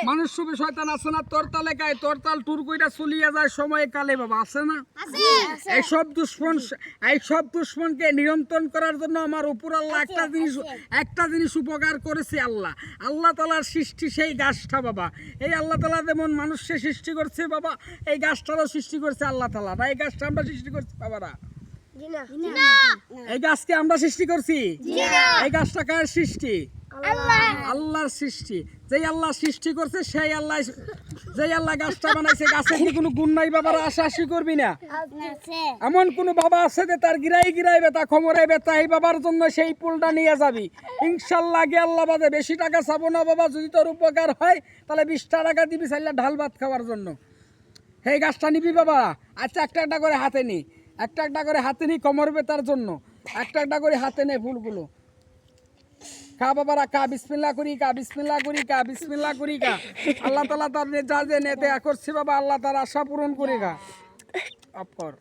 মানুষ রূপে শয়তান আছে না তোর তালে গায় তোর তাল টুর কইরা চলিয়া যায় সময় কালে বাবা আছে না এইসব দুশ্মনকে নিয়ন্ত্রণ করার জন্য আমার উপর আল্লাহ একটা জিনিস উপকার করেছে আল্লাহ তাআলার সৃষ্টি সেই গাছটা বাবা এই আল্লাহ তাআলা যেমন মানুষকে সৃষ্টি করছে বাবা এই গাছটারও সৃষ্টি করছে আল্লাহ তাআলা এই গাছটা আমরা সৃষ্টি করছি বাবারা এই গাছকে আমরা সৃষ্টি করছি এই গাছটা কার সৃষ্টি আল্লাহর সৃষ্টি যেই আল্লাহ সৃষ্টি করছে সেই আল্লাহ যেই আল্লাহ গাছটা বানাইছে গাছের কি কোনো গুণ নাই বাবার আশা করবি না এমন কোন বাবা আছে যে তার গিরাই ব্যথা কোমরে ব্যথা এই বাবার জন্য সেই ফুলটা নিয়ে যাবি ইনশাআল্লাহ আগে আল্লাহ বাদে বেশি টাকা চাবো না বাবা যদি তোর উপকার হয় তাহলে 20 টাকা দিবি চাইলে ঢাল ভাত খাওয়ার জন্য সেই গাছটা নিবি বাবা আচ্ছা একটা করে হাতে নি একটা করে হাতে নি কোমর ব্যথার জন্য একটা করে হাতে নে ফুলগুলো খা বাবারা কা বিসমিল্লাহ করি কা আল্লাহ তাআলা তার যা যে নেতে করছে বাবা আল্লাহ তার আশা পূরণ করে গা অফ কর